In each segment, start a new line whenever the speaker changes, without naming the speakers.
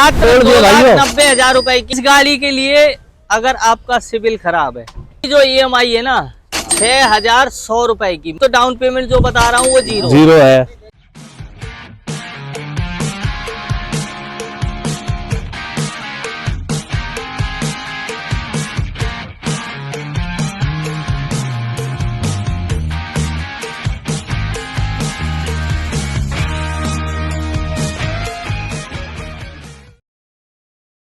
मात्र 2,90,000 रुपए की इस गाड़ी के लिए अगर आपका सिविल खराब है, जो EMI है ना 6,100 रुपए की, तो डाउन पेमेंट जो बता रहा हूँ वो जीरो
है।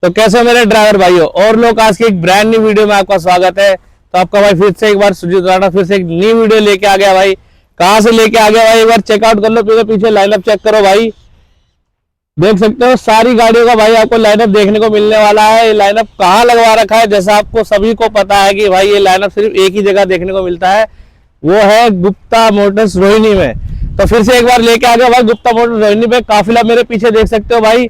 तो कैसे मेरे ड्राइवर भाइयों और लोग, आज की एक ब्रांड न्यू वीडियो में आपका स्वागत है। तो आपका भाई फिर से एक बार सुजीत राणा फिर से एक न्यू वीडियो लेके आ गया भाई। कहां से लेके आ गया भाई, एक बार चेकआउट कर लो, पीछे लाइनअप चेक करो भाई। देख सकते हो सारी गाड़ियों का भाई आपको लाइनअप देखने को मिलने वाला है। ये लाइनअप कहाँ लगवा रखा है, जैसा आपको सभी को पता है कि भाई ये लाइनअप सिर्फ एक ही जगह देखने को मिलता है, वो है गुप्ता मोटर्स रोहिणी में। तो फिर से एक बार लेके आ गया भाई गुप्ता मोटर्स रोहिणी पे। काफिला मेरे पीछे देख सकते हो भाई,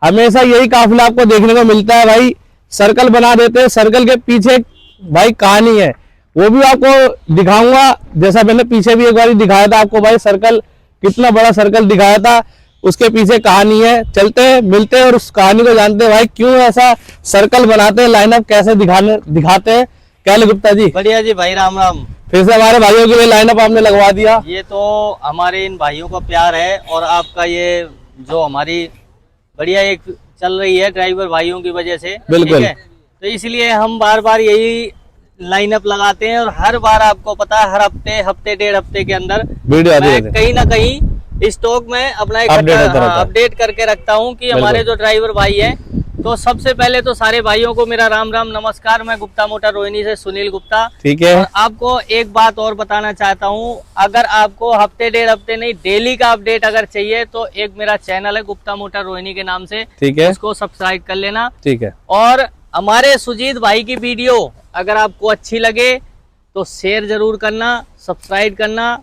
हमेशा यही काफिला आपको देखने को मिलता है भाई। सर्कल बना देते हैं, सर्कल के पीछे भाई कहानी है, वो भी आपको दिखाऊंगा। जैसा मैंने पीछे भी एक बार दिखाया था आपको भाई, सर्कल कितना बड़ा सर्कल दिखाया था, उसके पीछे कहानी है। चलते हैं, मिलते हैं और उस कहानी को जानते हैं भाई, क्यों ऐसा सर्कल बनाते हैं, लाइनअप कैसे दिखाते हैं। क्या गुप्ता जी?
बढ़िया जी भाई, राम राम।
फिर से हमारे भाइयों के लिए लाइनअप आपने लगवा दिया।
ये तो हमारे इन भाइयों का प्यार है और आपका ये जो हमारी बढ़िया एक चल रही है ड्राइवर भाइयों की वजह से,
बिल्कुल।
तो इसलिए हम बार बार यही लाइनअप लगाते हैं और हर बार आपको पता है हर हफ्ते डेढ़ हफ्ते के अंदर
वीडियो
कहीं ना कहीं स्टॉक में अपना एक अपडेट करके रखता हूँ कि हमारे जो ड्राइवर भाई है। तो सबसे पहले तो सारे भाइयों को मेरा राम राम नमस्कार। मैं गुप्ता मोटर रोहिणी से सुनील गुप्ता,
ठीक है।
और आपको एक बात और बताना चाहता हूँ, अगर आपको हफ्ते डेढ़ हफ्ते नहीं डेली का अपडेट अगर चाहिए तो एक मेरा चैनल है गुप्ता मोटर रोहिणी के नाम से,
ठीक है,
उसको सब्सक्राइब कर लेना,
ठीक है।
और हमारे सुजीत भाई की वीडियो अगर आपको अच्छी लगे तो शेयर जरूर करना, सब्सक्राइब करना,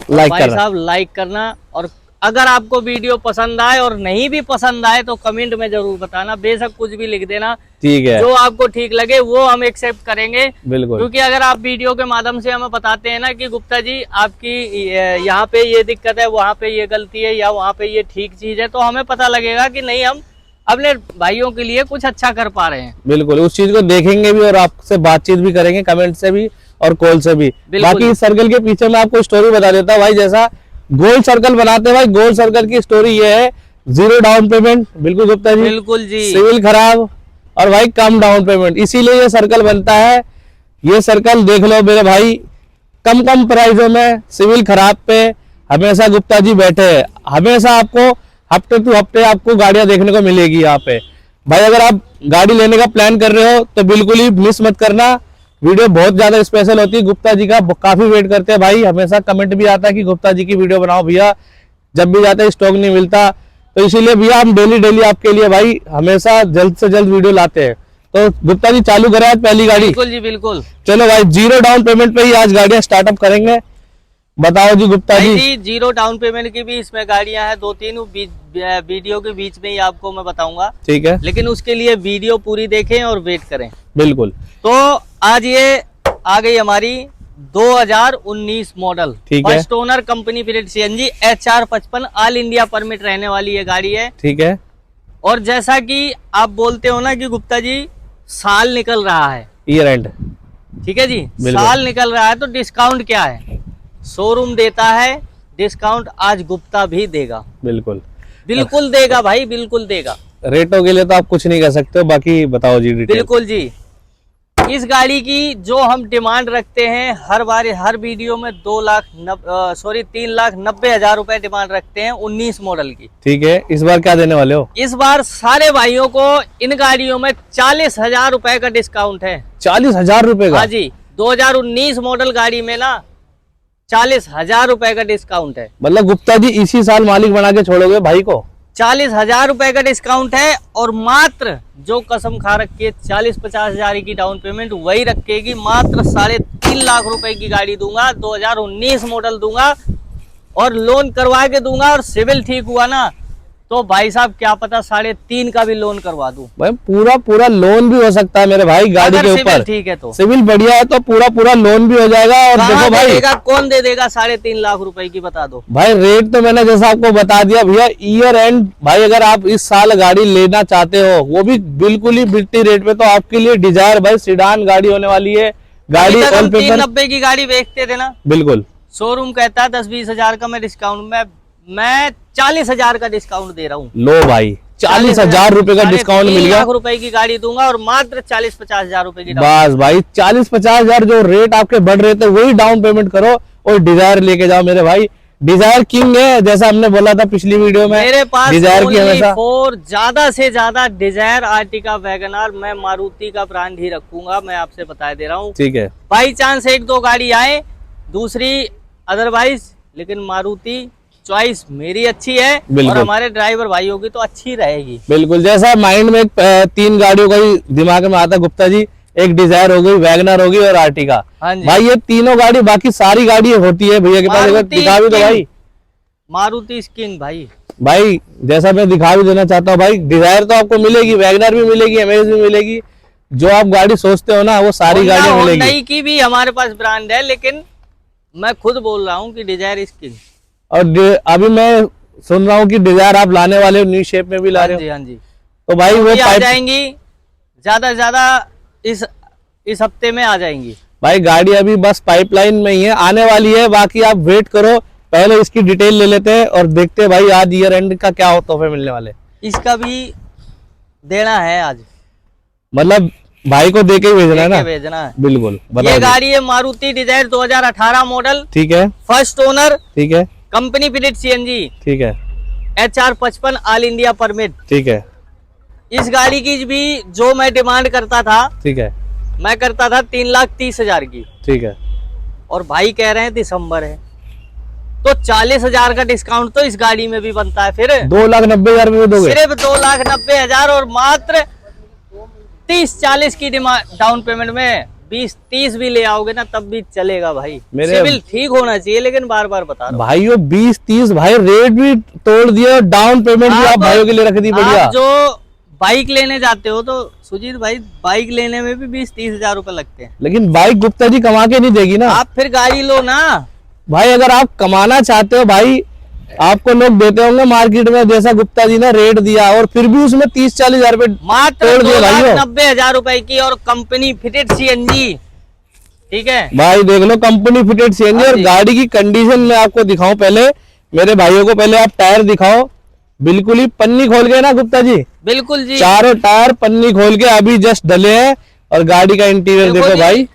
भाई साहब लाइक करना, और अगर आपको वीडियो पसंद आए और नहीं भी पसंद आए तो कमेंट में जरूर बताना, बेशक कुछ भी लिख देना,
ठीक है।
जो आपको ठीक लगे वो हम एक्सेप्ट करेंगे,
बिल्कुल।
क्योंकि अगर आप वीडियो के माध्यम से हमें बताते हैं ना कि गुप्ता जी आपकी यहाँ पे ये दिक्कत है, वहाँ पे ये गलती है, या वहाँ पे ये ठीक चीज है, तो हमें पता लगेगा कि नहीं हम अपने भाइयों के लिए कुछ अच्छा कर पा रहे हैं।
बिल्कुल, उस चीज को देखेंगे भी और आपसे बातचीत भी करेंगे, कमेंट से भी और कॉल से भी। बाकी इस सर्कल के पीछे मैं आपको स्टोरी बता देता हूँ भाई। जैसा गोल सर्कल बनाते हैं भाई, गोल सर्कल की स्टोरी ये है, 0 डाउन पेमेंट। बिल्कुल गुप्ता जी,
बिल्कुल जी।
सिविल खराब और भाई कम डाउन पेमेंट, इसीलिए ये सर्कल बनता है। ये सर्कल देख लो मेरे भाई, कम प्राइसों में सिविल खराब पे हमेशा गुप्ता जी बैठे हैं। हमेशा आपको हफ्ते टू हफ्ते आपको गाड़ियां देखने को मिलेगी यहाँ पे भाई। अगर आप गाड़ी लेने का प्लान कर रहे हो तो बिल्कुल ही मिस मत करना, वीडियो बहुत ज्यादा स्पेशल होती है। गुप्ता जी का काफी वेट करते हैं भाई, हमेशा कमेंट भी आता है कि गुप्ता जी की वीडियो बनाओ भैया, जब भी जाते हैं स्टॉक नहीं मिलता, तो इसीलिए भैया हम डेली आपके लिए भाई हमेशा जल्द से जल्द वीडियो लाते हैं। तो गुप्ता जी चालू करें आज पहली गाड़ी।
बिल्कुल जी, बिल्कुल।
चलो भाई, 0 डाउन पेमेंट पे ही आज गाड़ियां स्टार्टअप करेंगे। बताओ जी गुप्ता जी।
0 डाउन पेमेंट की भी इसमें गाड़ियां हैं, 2-3 वीडियो के बीच में ही आपको मैं बताऊंगा, ठीक है, लेकिन उसके लिए वीडियो पूरी देखें और वेट करें।
बिल्कुल।
तो आज ये आ गई हमारी 2019 model, first owner company period CNG HR55 all India permit रहने वाली ये गाड़ी है, ठीक है। और जैसा कि आप बोलते हो ना कि गुप्ता जी साल निकल रहा है, ईयर एंड, ठीक है जी, साल निकल रहा है, तो डिस्काउंट क्या है? शोरूम देता है डिस्काउंट, आज गुप्ता भी देगा। बिल्कुल देगा भाई, बिल्कुल देगा।
रेटों के लिए तो आप कुछ नहीं कर सकते हो, बाकी बताओ जी डिटेल।
बिल्कुल जी, इस गाड़ी की जो हम डिमांड रखते हैं हर बार हर वीडियो में 3,90,000 रुपए डिमांड रखते हैं 19 मॉडल की, ठीक है। इस बार क्या देने वाले हो? इस बार सारे भाइयों को इन गाड़ियों में 40,000 रुपए का डिस्काउंट है। 40,000 रुपए का? हाँ जी, 2019 मॉडल गाड़ी में ना 40,000 रुपए का डिस्काउंट है। मतलब गुप्ता जी इसी साल मालिक बना के छोड़ोगे भाई को? 40,000 रुपए का डिस्काउंट है, और मात्र जो कसम खा रखी है 40-50 हजार की डाउन पेमेंट वही रखेगी, मात्र 3.5 लाख रुपए की गाड़ी दूंगा, 2019 मॉडल दूंगा, और लोन करवा के दूंगा, और सिविल ठीक हुआ ना तो भाई साहब क्या पता 3.5 का भी लोन करवा दूं।
भाई पूरा लोन भी हो सकता है मेरे भाई गाड़ी के ऊपर।
ठीक है तो
सिविल बढ़िया है तो पूरा लोन भी हो जाएगा। और देखो भाई
कौन दे देगा 3.5 लाख रुपए की, बता दो
भाई। रेट तो मैंने जैसा आपको बता दिया भैया, ईयर एंड भाई अगर आप इस साल गाड़ी लेना चाहते हो वो भी बिल्कुल ही बिट्टी रेट पे, तो आपके लिए डिजायर भाई सीडान गाड़ी होने वाली है। गाड़ी ऑल पेपर
390 की गाड़ी बेचते थे ना,
बिल्कुल
शोरूम कहता है 10-20 हजार का मैं डिस्काउंट, मैं 40,000 का डिस्काउंट दे रहा हूँ।
लो भाई 40,000 रुपए का डिस्काउंट मिल गया।
3 लाख रुपए की गाड़ी दूंगा और मात्र 40-50 हजार रुपए की।
बस भाई 40-50 हजार जो रेट आपके बढ़ रहे थे वही डाउन पेमेंट करो और डिजायर लेके जाओ मेरे भाई। डिजायर किंग है जैसा हमने बोला था पिछली वीडियो में।
मेरे पास
डिजायर की हमेशा
ज्यादा से ज्यादा डिजायर, आर्टिका, वैगनआर, मैं मारुति का ब्रांड ही रखूंगा, मैं आपसे बता दे रहा हूँ।
ठीक है,
बाई चांस 1-2 गाड़ी आए दूसरी अदरवाइज, लेकिन मारुति चॉइस मेरी अच्छी है और हमारे ड्राइवर भाइयों की तो अच्छी रहेगी।
बिल्कुल, जैसा माइंड में 3 गाड़ियों का ही दिमाग में आता गुप्ता जी, एक डिजायर हो गई, वैगनर होगी और आर्टिका। भाई ये तीनों गाड़ी, बाकी सारी गाड़ी होती है भैया के पास। अगर दिखा भी दो भाई,
मारुति किंग भाई
जैसा मैं दिखा भी देना चाहता हूँ भाई, डिजायर तो आपको मिलेगी, वैगनर भी मिलेगी, अमेज भी मिलेगी, जो आप गाड़ी सोचते हो ना वो सारी गाड़ियां मिलेगी।
होंडा की भी हमारे पास ब्रांड है, लेकिन मैं खुद बोल रहा हूँ कि डिजायर इज किंग।
और अभी मैं सुन रहा हूँ कि डिजायर आप लाने वाले हो, न्यू शेप में भी ला रहे हो।
हाँ जी,
तो भाई वो
आ जाएंगी, ज्यादा से ज्यादा इस हफ्ते में आ जाएंगी।
भाई गाड़ी अभी बस पाइपलाइन में ही है, आने वाली है, बाकी आप वेट करो। पहले इसकी डिटेल ले लेते हैं और देखते हैं भाई आज ईयर एंड का क्या तोहफे मिलने वाले।
इसका भी देना है आज,
मतलब भाई को देके ही भेजना है ना?
भेजना है
बिल्कुल।
ये गाड़ी है मारुति डिजायर 2018 मॉडल।
ठीक है,
फर्स्ट ओनर।
ठीक है,
कंपनी फिटेड सीएनजी। ठीक
है,
HR 55 ऑल इंडिया परमिट।
ठीक है।
इस गाड़ी की भी जो मैं डिमांड करता था,
ठीक है,
मैं करता था 3,30,000 की।
ठीक है।
और भाई कह रहे हैं दिसंबर है, तो 40,000 का डिस्काउंट तो इस गाड़ी में भी बनता है। फिर
2,90,000 में दोगे?
सिर्फ 2,90,000 और मात्र 30-40 की डाउन पेमेंट में 20-30 भी ले आओगे ना तब भी चलेगा भाई। सिविल ठीक होना चाहिए, लेकिन बार बार बता रहा हूं
भाई, 20-30 भाई रेट भी तोड़ दिया, डाउन पेमेंट भी आप भाइयों के लिए रख दी बढ़िया।
जो बाइक लेने जाते हो तो सुजीत भाई, बाइक लेने में भी 20-30 हजार रुपए लगते हैं,
लेकिन बाइक गुप्ता जी कमा के नहीं देगी ना।
आप फिर गाड़ी लो ना
भाई। अगर आप कमाना चाहते हो भाई, आपको लोग देते होंगे मार्केट में जैसा गुप्ता जी ने रेट दिया, और फिर भी उसमें 30-40 हजार रुपए
मात्र 2,90,000 रुपए की, और कंपनी फिटेड सीएनजी। ठीक है
भाई, देख लो कंपनी फिटेड सीएनजी। और गाड़ी की कंडीशन में आपको दिखाऊं पहले मेरे भाइयों को, पहले आप टायर दिखाओ। बिल्कुल ही पन्नी खोल के ना गुप्ता जी?
बिल्कुल जी,
चारों टायर पन्नी खोल के अभी जस्ट डले हैं। और गाड़ी का इंटीरियर देखो भाई,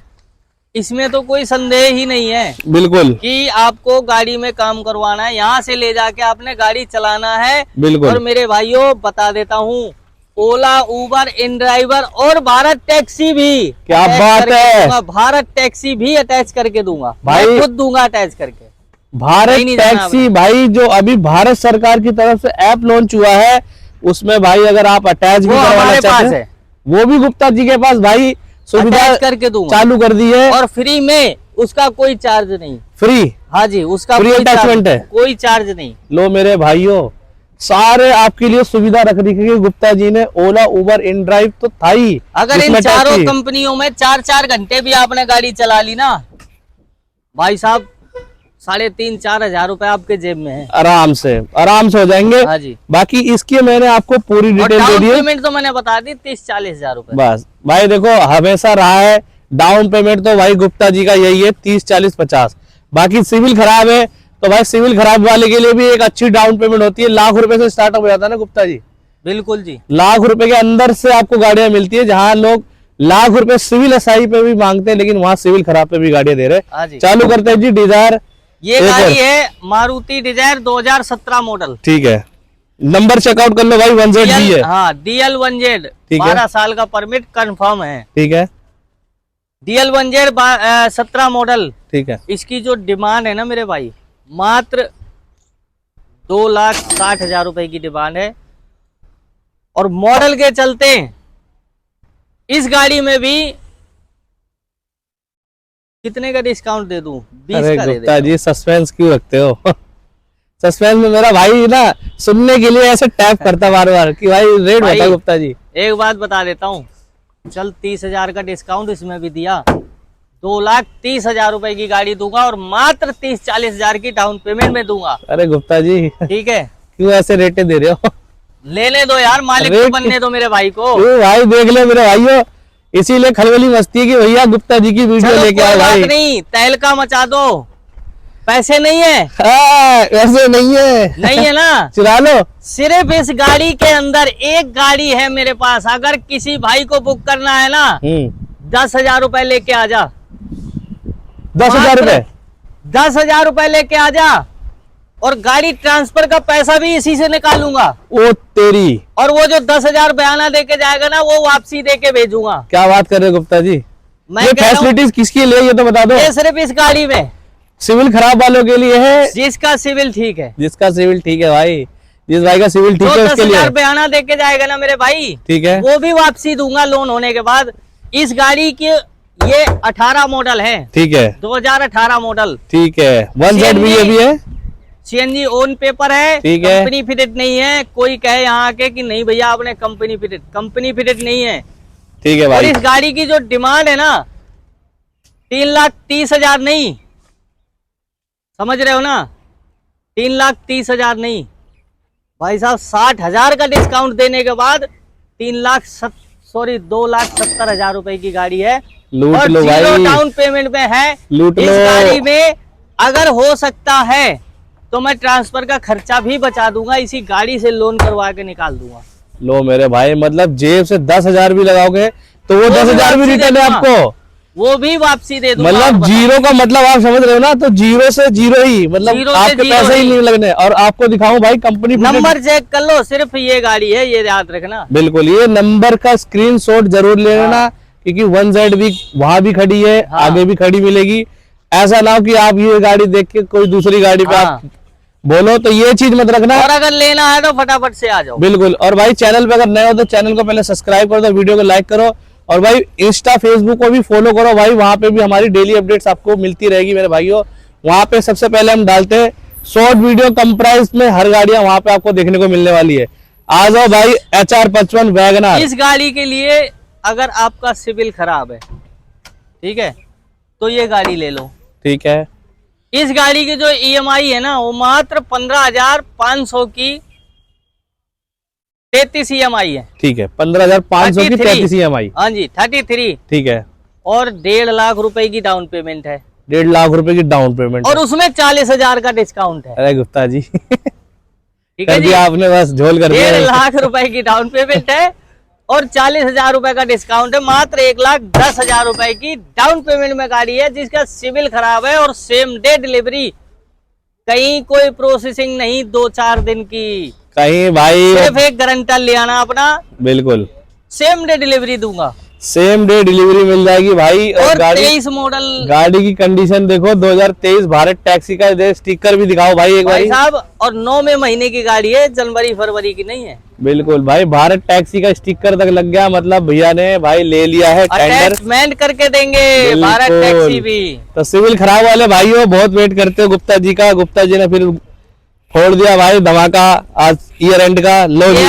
इसमें तो कोई संदेह ही नहीं है
बिल्कुल
कि आपको गाड़ी में काम करवाना है, यहाँ से ले जाके आपने गाड़ी चलाना है।
बिल्कुल।
और मेरे भाइयों बता देता हूँ, ओला, उबर, इन ड्राइवर और भारत टैक्सी भी,
क्या बात है,
भारत टैक्सी भी अटैच करके दूंगा
भाई,
खुद दूंगा अटैच करके।
भारत टैक्सी भाई, जो अभी भारत सरकार की तरफ से ऐप लॉन्च हुआ है, उसमें भाई अगर आप अटैच भी करवाना चाहते हैं, वो भी गुप्ता जी के पास भाई सुविधा
करके दूंगा,
चालू कर दी है। और
फ्री में, उसका कोई चार्ज नहीं।
फ्री?
हाँ जी, उसका
फ्री अटैचमेंट है,
कोई चार्ज नहीं।
लो मेरे भाइयों, सारे आपके लिए सुविधा रख रखी है गुप्ता जी ने। ओला, उबर, इन ड्राइव तो था ही।
अगर इन चारों कंपनियों में 4-4 घंटे भी आपने गाड़ी चला ली ना भाई साहब, 3,500-4 हजार रुपए आपके जेब में है, आराम से हो जाएंगे।
हाँ जी। बाकी इसकी मैंने आपको पूरी डिटेल दे दी है।
पेमेंट तो मैंने बता दी 30-40 हजार रुपए।
बस भाई देखो, हमेशा रहा है डाउन पेमेंट तो भाई गुप्ता जी का यही है 30-40-50। बाकी सिविल खराब है तो भाई सिविल खराब वाले के लिए भी एक अच्छी डाउन पेमेंट होती है। ₹1,00,000 से स्टार्टअप हो जाता है ना गुप्ता जी?
बिल्कुल जी,
₹1,00,000 के अंदर से आपको गाड़ियां मिलती है, जहां लोग ₹1,00,000 सिविल एसआई पे भी मांगते हैं, लेकिन वहां सिविल खराब पे भी गाड़ियां दे रहे। चालू करते हैं जी डिजायर।
ये गाड़ी है मारुति डिजायर 2017 मॉडल। ठीक है,
नंबर चेकआउट कर लो भाई, 1Z है।
हाँ, DL1Z 12 साल का परमिट कंफर्म है। ठीक है, DL1Z 17 मॉडल। ठीक है, इसकी जो डिमांड है ना मेरे भाई, मात्र 2,60,000 रुपए की डिमांड है। और मॉडल के चलते इस गाड़ी में भी कितने का डिस्काउंट दे दूं? 20 का दे
गुप्ता जी सस्पेंस क्यों रखते हो? सस्पेंस में मेरा भाई ना सुनने के लिए ऐसे टैप करता बार बार कि भाई रेट बता गुप्ता जी।
एक बात बता देता हूँ, चल 30,000 का डिस्काउंट इसमें भी दिया, 2,30,000 रुपए की गाड़ी दूंगा और मात्र 30-40,000 की डाउन पेमेंट में दूंगा।
अरे गुप्ता जी
ठीक है,
क्यों ऐसे रेटे दे रहे हो?
लेने दो यार, मालिक तो बनने दो मेरे भाई को।
भाई देख ले मेरे भाइयों, इसीलिए खलबली मस्ती है कि भैया गुप्ता जी की वीडियो लेके आओ भाई।
नहीं, तहलका मचा दो, पैसे नहीं है।
ऐसे नहीं है,
नहीं है ना,
चुरा लो।
सिर्फ इस गाड़ी के अंदर एक गाड़ी है मेरे पास, अगर किसी भाई को बुक करना है ना 10,000 रुपए लेके आ जा।
10,000 रुपए?
10,000 रुपए लेके आ जा, और गाड़ी ट्रांसफर का पैसा भी इसी से निकालूंगा।
ओ तेरी,
और वो जो 10,000 बयाना देके जाएगा ना, वो वापसी देके भेजूंगा।
क्या बात कर रहे हो गुप्ता जी?
मैं
ये फैसिलिटीज किसके लिए, ये तो बता दो।
ये सिर्फ इस गाड़ी में,
सिविल खराब वालों के लिए है।
जिसका सिविल ठीक है,
जिसका सिविल ठीक है भाई, जिस भाई का सिविल ठीक है उसके लिए।
10,000 बयाना देके जाएगा ना मेरे भाई,
ठीक है,
वो भी वापसी दूंगा लोन होने के बाद। इस गाड़ी की ये 18 मॉडल है,
ठीक है,
2018 मॉडल,
ठीक है। 1Z भी है,
सीएनजी ओन पेपर है,
ठीक है,
कंपनी फिटेड नहीं है। कोई कहे यहाँ आके कि नहीं भैया आपने कंपनी फिटेड नहीं है,
ठीक है भाई।
और इस गाड़ी की जो डिमांड है ना 3,30,000 नहीं, समझ रहे हो ना, 3,30,000 नहीं भाई साहब, 60,000 का डिस्काउंट देने के बाद 2,70,000 रुपए की गाड़ी है,
लूट लो भाई,
जीरो डाउन पेमेंट में है।
लूट लो।
इस गाड़ी में अगर हो सकता है तो मैं ट्रांसफर का खर्चा भी बचा दूंगा, इसी गाड़ी से लोन करवा के निकाल दूंगा।
लो मेरे भाई, मतलब जेब से 10,000 भी लगाओगे तो वो 10,000 भी रिटर्न है आपको,
वो भी वापसी दे दूंगा।
मतलब जीरो का मतलब आप समझ रहे हो ना, तो जीरो से जीरो ही, मतलब आपके पैसे ही नहीं लगने। और आपको दिखाऊं भाई कंपनी
नंबर चेक कर लो, सिर्फ ये गाड़ी है, ये याद रखना।
बिल्कुल, ये नंबर का स्क्रीनशॉट जरूर ले लेना, क्योंकि 1Z भी वहां भी खड़ी है, आगे भी खड़ी मिलेगी। ऐसा ना हो कि आप ये गाड़ी देख के कोई दूसरी गाड़ी पे आप बोलो, तो ये चीज मत रखना।
और अगर लेना है तो फटाफट से आ जाओ।
बिल्कुल। और भाई चैनल पे अगर नए हो तो चैनल को पहले सब्सक्राइब कर दो, वीडियो को लाइक करो, और भाई इंस्टा फेसबुक को भी फॉलो करो भाई, वहां पे भी हमारी डेली अपडेट्स आपको मिलती रहेगी मेरे भाइयों। वहां पे सबसे पहले हम डालते हैं शॉर्ट वीडियो, कम प्राइस में हर गाड़ियां वहां पे आपको देखने को मिलने वाली है। आ जाओ भाई, HR55 वैगनआर।
इस गाड़ी के लिए अगर आपका सिविल खराब है, ठीक है, तो ये गाड़ी ले लो,
ठीक है।
इस गाड़ी की जो EMI है ना, वो मात्र 15,500 की 33 EMI है,
ठीक है, 15,500 की 33 EMI।
हाँ जी, 33,
ठीक है।
और 1.5 लाख रुपए की डाउन पेमेंट है।
1.5 लाख रुपए की डाउन पेमेंट,
और उसमें 40,000 का डिस्काउंट है।
अरे गुप्ता जी
ठीक है जी,
आपने बस झोल कर दिया।
1.5 लाख रुपए की डाउन पेमेंट है और 40,000 रुपए का डिस्काउंट है। मात्र 1,10,000 रुपए की डाउन पेमेंट में गाड़ी है, जिसका सिविल खराब है, और सेम डे डिलीवरी, कहीं कोई प्रोसेसिंग नहीं 2-4 दिन की,
कहीं भाई
सिर्फ एक गारंटर ले आना अपना।
बिल्कुल,
सेम डे डिलीवरी दूंगा,
सेम डे डिलीवरी मिल जाएगी भाई।
और
गाड़ी
23 मॉडल,
गाड़ी की कंडीशन देखो, 2023 भारत टैक्सी का स्टिकर भी दिखाओ भाई एक
भाई साहब, और 9वें महीने की गाड़ी है, जनवरी फरवरी की नहीं है।
बिल्कुल भाई, भारत टैक्सी का स्टिकर तक लग गया, मतलब भैया ने भाई ले लिया है टेंडर,
अटैचमेंट करके देंगे भारत टैक्सी भी। तो
सिविल खराब वाले भाइयों बहुत वेट करते हो गुप्ता जी का, गुप्ता जी ने फिर फोड़ दिया भाई धमाका आज ईयर एंड का। लो जी,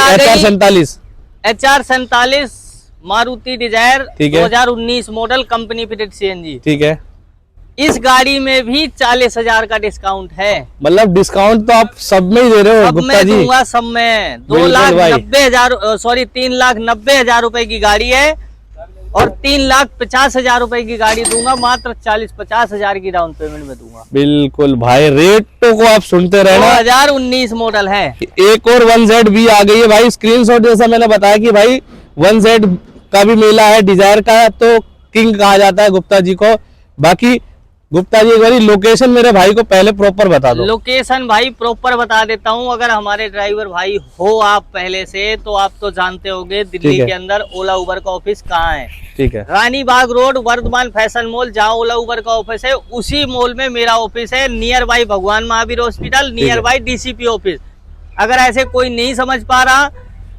HR47 Maruti Dzire 2019 model, company fitted CNG,
ठीक है।
इस गाड़ी में भी 40,000 का डिस्काउंट है।
मतलब डिस्काउंट तो आप सब में ही दे रहे हो गुप्ता जी?
दूंगा सब में। 3,90,000 रुपए की गाड़ी है, और 3,50,000 रुपए की गाड़ी दूंगा, मात्र 40-50,000 की डाउन पेमेंट में दूंगा।
बिल्कुल भाई, रेटों को आप सुनते रहना।
2019 मॉडल है।
एक और 1Z भी आ गई है भाई, स्क्रीनशॉट जैसा मैंने बताया कि भाई 1Z का भी मेला है, डिजायर का तो किंग कहा जाता है गुप्ता जी को। बाकी गुप्ता जी एक बार लोकेशन मेरे भाई को पहले प्रॉपर बता दो।
लोकेशन भाई प्रॉपर बता देता हूँ, अगर हमारे ड्राइवर भाई हो आप पहले से, तो आप तो जानते होंगे दिल्ली के अंदर ओला उबर का ऑफिस कहाँ है।
ठीक है,
रानी बाग रोड, वर्धमान फैशन मॉल, जहाँ ओला उबर का ऑफिस है, उसी मॉल में मेरा ऑफिस है, नियर बाई भगवान Mahavir hospital, near by DCP office. अगर ऐसे कोई नहीं समझ पा रहा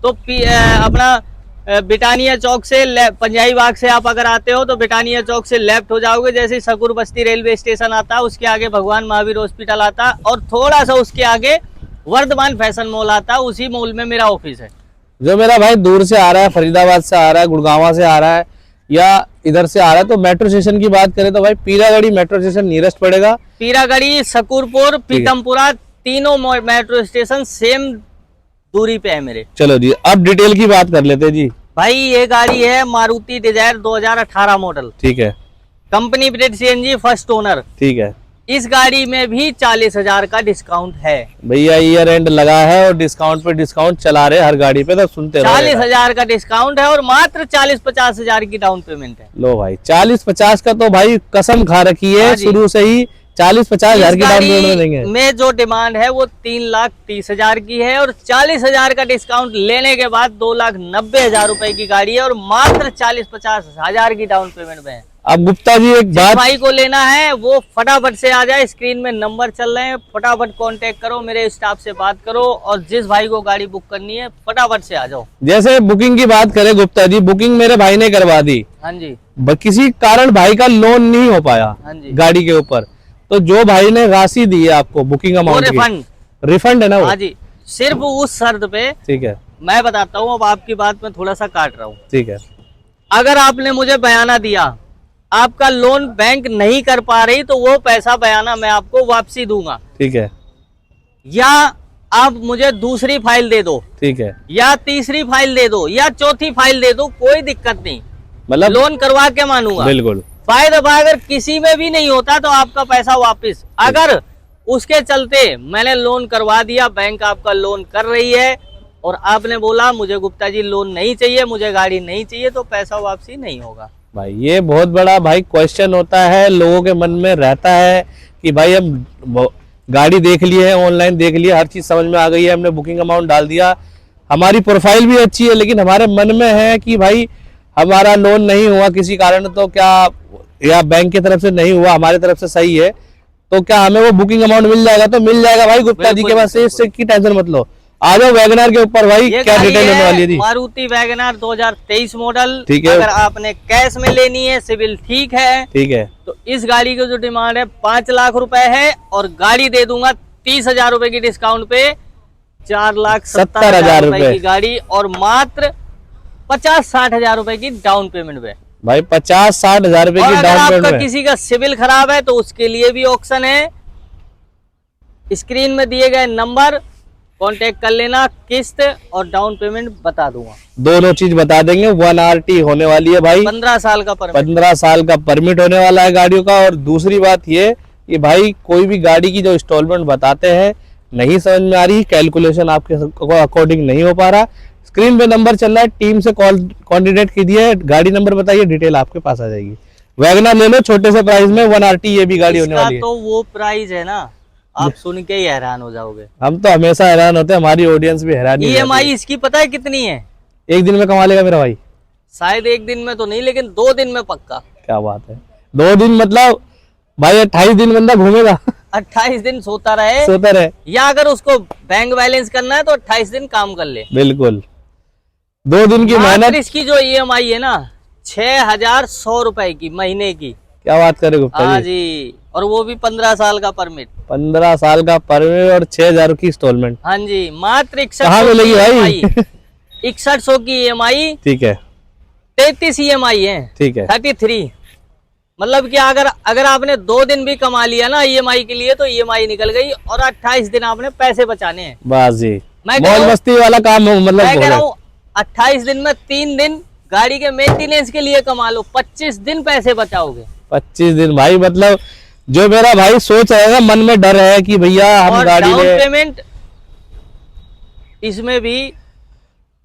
तो अपना बिटानिया चौक से पंजाबी बाग से आप अगर आते हो तो बिटानिया चौक से लेफ्ट हो जाओगे, जैसे सकुर बस्ती रेलवे स्टेशन आता है उसके आगे भगवान महावीर हॉस्पिटल आता है और थोड़ा सा उसके आगे वर्धमान फैशन मॉल आता है, उसी मॉल में मेरा ऑफिस है।
जो मेरा भाई दूर से आ रहा है, फरीदाबाद से आ रहा है, गुड़गांव से आ रहा है या इधर से आ रहा है, तो मेट्रो स्टेशन की बात करें तो भाई पीरागढ़ी मेट्रो स्टेशन नियरेस्ट पड़ेगा।
पीरागढ़ी, सकूरपुर, पीतमपुरा, तीनों मेट्रो स्टेशन सेम दूरी पे है मेरे।
चलो जी, अब डिटेल की बात कर लेते हैं जी।
भाई ये गाड़ी है मारुति डिजायर 2018 मॉडल,
ठीक है,
company bread CNG first owner,
ठीक है।
इस गाड़ी में भी 40,000 का डिस्काउंट है
भैया, ईयर एंड लगा है और डिस्काउंट पे डिस्काउंट चला रहे हर गाड़ी पे, तो सुनते रहो।
40,000 का डिस्काउंट है और मात्र 40-50 हजार की डाउन पेमेंट है।
लो भाई, 40-50 का तो भाई कसम खा रखी है शुरू से ही, 40-50 हजार की डाउन पेमेंट देंगे।
में जो डिमांड है वो 3,30,000 की है और 40,000 का डिस्काउंट लेने के बाद 2,90,000 रुपए की गाड़ी है और मात्र 40-50 हजार की डाउन पेमेंट में है।
अब गुप्ता जी एक बात,
भाई को लेना है वो फटाफट से आ जाए, स्क्रीन में नंबर चल रहे हैं, फटाफट कांटेक्ट करो, मेरे स्टाफ से बात करो और जिस भाई को गाड़ी बुक करनी है फटाफट से आ जाओ।
जैसे बुकिंग की बात करें गुप्ता जी, बुकिंग मेरे भाई ने करवा दी,
हाँ जी,
किसी कारण भाई का लोन नहीं हो पाया
हाँ जी,
गाड़ी के ऊपर, तो जो भाई ने राशि दी है आपको बुकिंग अमाउंट की, रिफंड है ना वो?
हाँ जी, सिर्फ उस शर्त पे,
ठीक है,
मैं बताता हूँ, अब आपकी बात में थोड़ा सा काट रहा हूँ,
ठीक है।
अगर आपने मुझे बयाना दिया आपका लोन बैंक नहीं कर पा रही तो वो पैसा बयाना मैं आपको वापसी दूंगा,
ठीक है,
या आप मुझे दूसरी फाइल दे दो,
ठीक है,
या तीसरी फाइल दे दो या चौथी फाइल दे दो, कोई दिक्कत नहीं,
मतलब
लोन करवा के मानूंगा।
बिल्कुल।
फायदा अगर किसी में भी नहीं होता तो आपका पैसा वापस, अगर उसके चलते मैंने लोन करवा दिया, बैंक आपका लोन कर रही है और आपने बोला मुझे गुप्ता जी लोन नहीं चाहिए, मुझे गाड़ी नहीं चाहिए, तो पैसा वापसी नहीं होगा।
भाई ये बहुत बड़ा भाई क्वेश्चन होता है, लोगों के मन में रहता है कि भाई हम गाड़ी देख लिए है, ऑनलाइन देख लिया, हर चीज समझ में आ गई है, हमने बुकिंग अमाउंट डाल दिया, हमारी प्रोफाइल भी अच्छी है, लेकिन हमारे मन में है कि भाई हमारा लोन नहीं हुआ किसी कारण, तो क्या, या बैंक की तरफ से नहीं हुआ, हमारे तरफ से सही है, तो क्या हमें वो बुकिंग अमाउंट मिल जाएगा? तो मिल जाएगा भाई गुप्ता जी के पास, इससे की टेंशन मत लो। आ जाओ वैगनआर के ऊपर भाई, क्या डिटेल होने वाली है जी?
मारुति वैगनआर 2023 मॉडल,
ठीक है।
अगर आपने कैश में लेनी है, सिविल ठीक है,
ठीक है,
तो इस गाड़ी की जो डिमांड है 5 लाख रुपए है और गाड़ी दे दूंगा 30,000 रुपए की डिस्काउंट पे, 4,70,000 रुपए की गाड़ी और मात्र 50-60 हजार रुपए की डाउन पेमेंट पे।
भाई 50-60 हजार रुपए की डाउन पेमेंट।
आपका किसी का सिविल खराब है तो उसके लिए भी ऑप्शन है, स्क्रीन में दिए गए नंबर कांटेक्ट कर लेना, किस्त और डाउन पेमेंट बता दूंगा,
दोनों चीज बता देंगे। 1RT होने वाली है भाई,
15 साल का परमिट,
15 साल का परमिट होने वाला है गाड़ियों का। और दूसरी बात ये कि भाई कोई भी गाड़ी की जो इंस्टॉलमेंट बताते हैं नहीं समझ में आ रही, कैलकुलेशन आपके अकॉर्डिंग नहीं हो पा रहा, स्क्रीन पे नंबर चल रहा है, टीम से कॉल कोऑर्डिनेट कीजिए, गाड़ी नंबर बताइए, डिटेल आपके पास आ जाएगी। वैगनआर ले लो छोटे से प्राइस में, 1RT ये भी गाड़ी होने वाली है।
तो वो प्राइस है ना, आप सुन के ही हैरान हो जाओगे।
हम तो हमेशा हैरान होते हैं, हमारी ऑडियंस भी हैरान।
EMI इसकी पता है कितनी है?
एक दिन में कमा लेगा मेरा भाई?
शायद एक दिन में तो नहीं, लेकिन 2 दिन में पक्का।
क्या बात है, 2 दिन मतलब भाई 28 दिन बंदा घूमेगा।
28 दिन सोता रहे, या अगर उसको बैंक बैलेंस करना है तो 28 दिन काम कर ले।
बिल्कुल, 2 दिन की मेहनत।
इसकी जो EMI है ना 6,100 रुपए की महीने की।
क्या बात करे गुप्ता
हाँ जी, और वो भी 15 साल का परमिट।
15 साल का परमिट और 6,000 की इंस्टॉलमेंट।
हाँ जी, मात्र
61 मिलेगी भाई?
6100 की EMI,
ठीक है।
33 EMI है,
ठीक है,
33। मतलब कि अगर आपने 2 दिन भी कमा लिया ना EMI के लिए तो EMI निकल गई और 28 दिन आपने पैसे बचाने हैं।
बस जी, मौज मस्ती वाला काम मतलब।
मैं कह रहा हूँ 28 दिन में 3 दिन गाड़ी के मेंटेनेंस के लिए कमा लो, 25 दिन पैसे बचाओगे।
25 दिन भाई, मतलब जो मेरा भाई सोच रहेगा, मन में डर है कि भैया हम गाड़ी
डाउन पेमेंट इसमें भी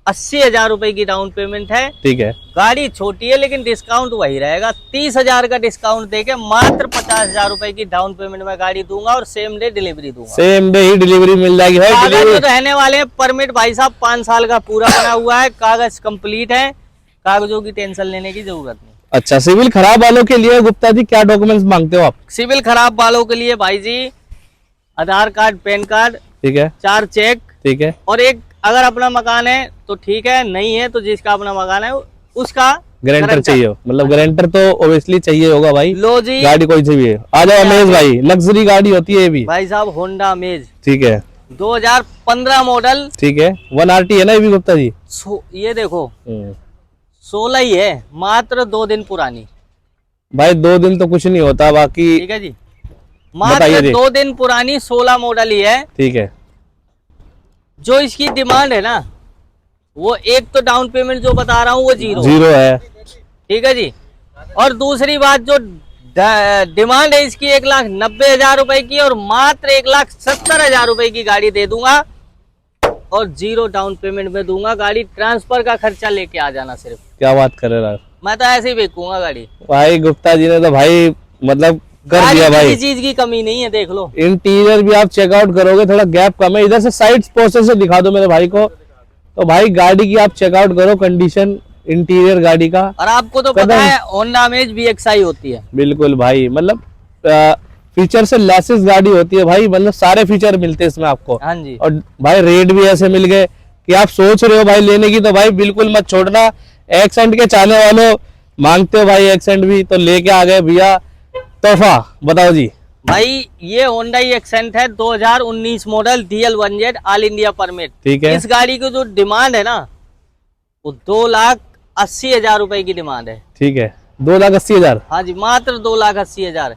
80,000 रुपए की डाउन पेमेंट है।
ठीक है,
गाड़ी छोटी है लेकिन डिस्काउंट वही रहेगा, 30,000 का डिस्काउंट देके मात्र 50,000 रुपए की डाउन पेमेंट में गाड़ी दूंगा और सेम डे डिलीवरी दूंगा।
सेम डे ही डिलीवरी मिल जाएगी भाई।
कागज रहने वाले हैं, परमिट भाई साहब 5 साल का पूरा बना हुआ है, कागज कंप्लीट है, कागजों की टेंशन लेने की जरूरत नहीं।
अच्छा, सिविल खराब वालों के लिए गुप्ता जी क्या डॉक्यूमेंट्स मांगते हो आप?
सिविल खराब वालों के लिए भाई जी आधार कार्ड, पैन कार्ड,
ठीक है,
4 चेक,
ठीक है,
और एक अगर अपना मकान है तो ठीक है, नहीं है तो जिसका अपना मंगाना है उसका
गारंटर चाहिए, मतलब गारंटर तो ऑब्वियसली चाहिए होगा भाई।
लो जी,
गाड़ी कोई सी भी है। आ जाओ अमेज भाई, लग्जरी गाड़ी होती है ये भी
भाई साहब, होंडा अमेज,
ठीक है,
2015 मॉडल,
ठीक है, 1RT है ना ये भी गुप्ता जी?
ये देखो 16 ही है, मात्र 2 दिन पुरानी
भाई। 2 दिन तो कुछ नहीं होता, बाकी
ठीक है जी, मात्र 2 दिन पुरानी 16 मॉडल ही है,
ठीक है।
जो इसकी डिमांड है ना, वो एक तो डाउन पेमेंट जो बता रहा हूँ वो जीरो
है,
ठीक है जी। और दूसरी बात, जो डिमांड है इसकी 1,90,000 रुपए की, और मात्र 1,70,000 रुपए की गाड़ी दे दूंगा, और जीरो डाउन पेमेंट में दूंगा गाड़ी। ट्रांसफर का खर्चा लेके आ जाना सिर्फ।
क्या बात कर रहे हो,
मैं तो ऐसे ही बेचूंगा गाड़ी
भाई। गुप्ता जी ने तो भाई मतलब कर दिया भाई,
किसी चीज की कमी नहीं है, देख लो।
इंटीरियर भी आप चेकआउट करोगे, थोड़ा गैप कम है। इधर से साइड पोस्टर से दिखा दो मेरे भाई को, तो भाई गाड़ी की आप चेकआउट करो कंडीशन इंटीरियर गाड़ी का।
और आपको तो पता है होंडा अमेज VXI होती है।
बिल्कुल भाई, मतलब फीचर से लेसेस गाड़ी होती है भाई, मतलब सारे फीचर मिलते हैं इसमें आपको।
हाँ जी।
और भाई रेट भी ऐसे मिल गए कि आप सोच रहे हो भाई लेने की, तो भाई बिल्कुल मत छोड़ना। एक्सेंट के चाहने वालों, मांगते हो भाई एक्सेंट भी, तो लेके आ गए भैया तोहफा। बताओ जी
भाई, ये होंडा एक्सेंट है 2019 model, DL1Z all India permit,
ठीक है।
इस गाड़ी की जो डिमांड है ना, वो 2,80,000 रुपए की डिमांड है,
ठीक है। 2,80,000,
हाँ जी, मात्र 2,80,000।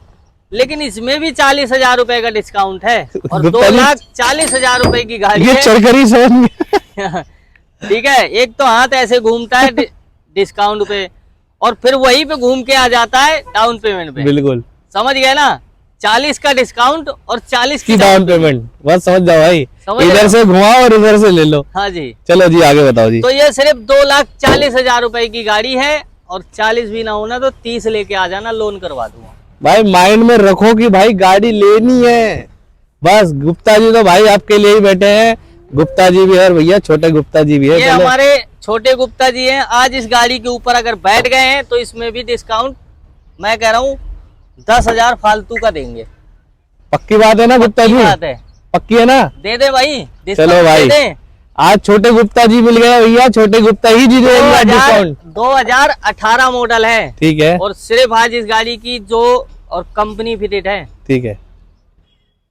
लेकिन इसमें भी 40,000 रुपए का डिस्काउंट है, और 2,40,000 रुपए की गाड़ी है।
चरखरी समझ
ठीक है, एक तो हाथ ऐसे घूमता है डिस्काउंट पे, और फिर वहीं पे घूम के आ जाता है डाउन पेमेंट पे।
बिल्कुल,
समझ गए ना, 40 का डिस्काउंट और 40 की
डाउन पेमेंट। बस समझ जाओ भाई, इधर से घुमाओ और इधर से ले लो।
हाँ जी।
चलो जी आगे बताओ जी।
तो ये सिर्फ 2,40,000 रुपए की गाड़ी है, और 40 भी ना होना तो 30 लेके आ जाना, लोन करवा दूंगा।
भाई माइंड में रखो कि भाई गाड़ी लेनी है, बस गुप्ता जी तो भाई आपके लिए ही बैठे हैं। गुप्ता जी भी है और भैया छोटे गुप्ता जी भी है।
ये हमारे छोटे गुप्ता जी हैं। आज इस गाड़ी के ऊपर अगर बैठ गए हैं तो इसमें भी डिस्काउंट, मैं कह रहा हूँ 10,000 फालतू का देंगे।
पक्की बात है ना गुप्ता जी?
बात है,
पक्की है ना?
दे दे भाई,
चलो भाई, आज छोटे गुप्ता जी मिल गए भैया, छोटे गुप्ता ही जी देंगे डिस्काउंट।
2018 मॉडल है,
ठीक है,
और सिर्फ आज इस गाड़ी की जो और कंपनी फिटेड है,
ठीक है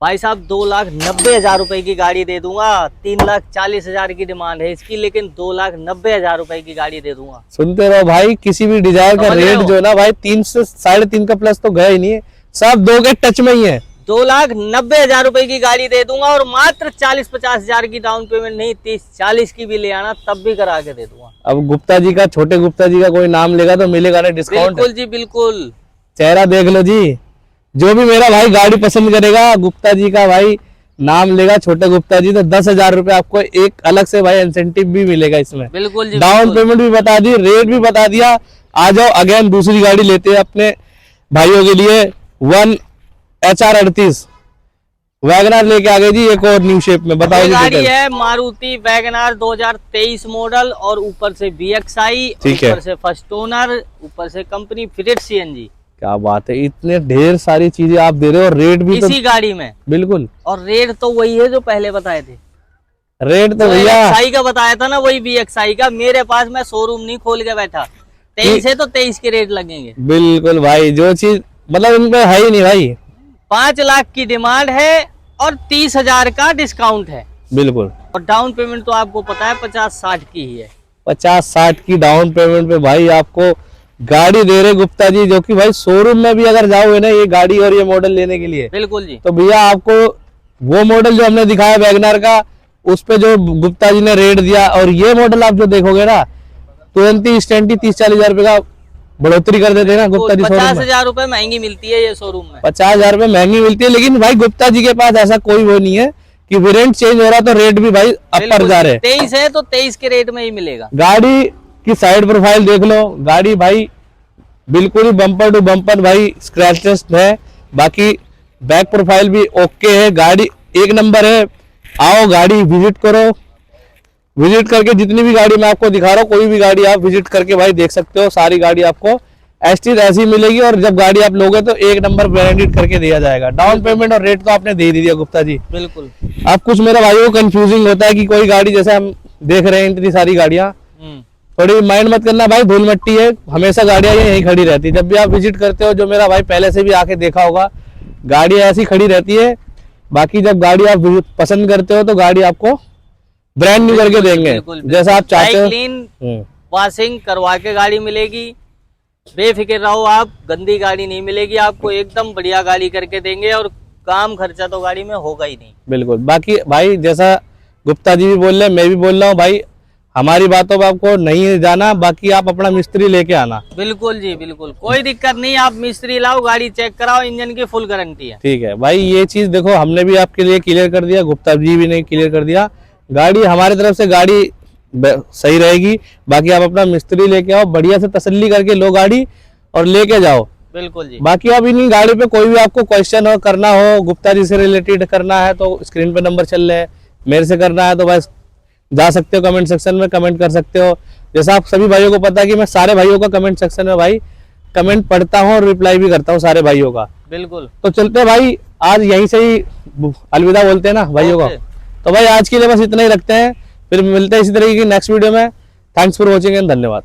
भाई साहब, 2,90,000 रुपए की गाड़ी दे दूंगा। 3,40,000 की डिमांड है इसकी, लेकिन 2,90,000 रुपए की गाड़ी दे दूंगा।
सुनते रहो भाई, किसी भी डिजायर का रेट जो है ना भाई 3 से 3.5 का प्लस तो गया ही नहीं है, सब 2 के टच में ही है।
2,90,000 रुपए की गाड़ी दे दूंगा, और मात्र 40-50,000 की डाउन पेमेंट नहीं, 30-40 की भी ले आना, तब भी करा के दे दूंगा।
अब गुप्ता जी का, छोटे गुप्ता जी का कोई नाम लेगा तो मिलेगा ना डिस्काउंट?
बिल्कुल जी बिल्कुल।
चेहरा देख लो जी, जो भी मेरा भाई गाड़ी पसंद करेगा, गुप्ता जी का भाई नाम लेगा, छोटे गुप्ता जी, तो 10,000 रुपए आपको एक अलग से भाई इंसेंटिव भी मिलेगा इसमें।
बिल्कुल जी,
डाउन पेमेंट भी बता दी, रेट भी बता दिया। आ जाओ अगेन दूसरी गाड़ी लेते हैं अपने भाइयों के लिए। 1 HR38 वैगनआर लेके आ गए जी, एक और न्यू शेप में। बताओ जी।
गाड़ी है मारुति वैगनआर 2023 मॉडल, और ऊपर से VXI, ऊपर से फर्स्ट ओनर, ऊपर से कंपनी फिटेड CNG। क्या
बात है, इतने ढेर सारी चीजें आप दे रहे हो, रेट भी
इसी गाड़ी में।
बिल्कुल,
और रेट तो वही है जो पहले बताए थे।
रेट तो भैया
VXI का बताया था ना, वही VXI का। मेरे पास, मैं शोरूम नहीं खोल के बैठा, 23 है तो 23 के रेट लगेंगे।
बिल्कुल भाई, जो चीज मतलब इनमें है ही नहीं भाई।
5 लाख की डिमांड है और 30,000 का डिस्काउंट है।
बिल्कुल,
और डाउन पेमेंट तो आपको पता है 50-60 की ही है।
50-60 की डाउन पेमेंट पे भाई आपको गाड़ी दे रहे गुप्ता जी, जो कि भाई शोरूम में भी अगर जाओगे ना ये गाड़ी और ये मॉडल लेने के लिए, बिल्कुल जी, तो भैया आपको वो मॉडल जो हमने दिखाया वैगनआर का, उस पे जो गुप्ता जी ने रेट दिया, और ये मॉडल आप जो देखोगे ना, तुरंत ही 30-40 हजार रुपए का बढ़ोतरी कर देते हैं ना गुप्ता जी।
50,000 रुपए महंगी मिलती है ये शोरूम में,
50,000 रुपए महंगी मिलती है। लेकिन भाई गुप्ता जी के पास ऐसा कोई वो नहीं है कि वेरिएंट चेंज हो रहा तो रेट भी भाई अपर जा रहे।
23 है तो 23 के रेट में ही मिलेगा।
गाड़ी की साइड प्रोफाइल देख लो, गाड़ी भाई बिल्कुल ही बम्पर टू बम्पर भाई स्क्रैचेस है। बाकी बैक प्रोफाइल भी ओके है, गाड़ी एक नंबर है। आओ गाड़ी विजिट करो, विजिट करके जितनी भी गाड़ी मैं आपको दिखा रहा हूँ, कोई भी गाड़ी आप विजिट करके भाई देख सकते हो। सारी गाड़ी आपको ऐसी मिलेगी, और जब गाड़ी आप लोगे तो एक नंबर ब्रांडेड करके दिया जाएगा। डाउन पेमेंट और रेट तो आपने दे दिया गुप्ता जी।
बिल्कुल।
अब कुछ मेरे भाइयों को कंफ्यूजिंग होता है कि कोई गाड़ी जैसे हम देख रहे हैं इतनी सारी गाड़ियां, थोड़ी माइंड मत करना भाई, धूल मट्टी है, हमेशा गाड़ियां यहीं खड़ी रहती है। जब भी आप विजिट करते हो, जो मेरा भाई पहले से भी आके देखा होगा, गाड़ी ऐसी खड़ी रहती है। बाकी जब गाड़ी आप पसंद करते हो तो गाड़ी आपको ब्रांड न्यू करके देंगे, जैसा आप चाहते हो।
क्लीन वॉशिंग करवा के गाड़ी मिलेगी, बेफिक्र रहो आप, गंदी गाड़ी नहीं मिलेगी आपको, एकदम बढ़िया गाड़ी करके देंगे और काम खर्चा तो गाड़ी में होगा ही नहीं।
बिल्कुल। बाकी भाई जैसा गुप्ता जी भी बोल रहे हैं, मैं भी बोल रहा हूँ भाई, हमारी बातों पर आपको नहीं जाना, बाकी आप अपना मिस्त्री लेके आना।
बिल्कुल जी बिल्कुल, कोई दिक्कत नहीं, आप मिस्त्री लाओ, गाड़ी चेक कराओ, इंजन की फुल गारंटी है।
ठीक है भाई, ये चीज देखो हमने भी आपके लिए क्लियर कर दिया, गुप्ता जी भी ने क्लियर कर दिया, गाड़ी हमारी तरफ से गाड़ी सही रहेगी। बाकी आप अपना मिस्त्री लेके आओ, बढ़िया से तसल्ली करके लो गाड़ी और लेके जाओ।
बिल्कुल जी।
बाकी अब इन्हीं गाड़ी पे कोई भी आपको क्वेश्चन हो, करना हो, गुप्ता जी से रिलेटेड करना है तो स्क्रीन पे नंबर चल रहे हैं, मेरे से करना है तो बस जा सकते हो, कमेंट सेक्शन में कमेंट कर सकते हो। जैसा आप सभी भाइयों को पता है कि मैं सारे भाइयों का कमेंट सेक्शन में भाई कमेंट पढ़ता हूँ और रिप्लाई भी करता हूँ सारे भाइयों का।
बिल्कुल।
तो चलते हैं भाई, आज यहीं से ही अलविदा बोलते हैं ना भाइयों को। तो भाई आज के लिए बस इतना ही रखते हैं, फिर मिलते हैं इसी तरीके की नेक्स्ट वीडियो में। थैंक्स फॉर वॉचिंग एंड धन्यवाद।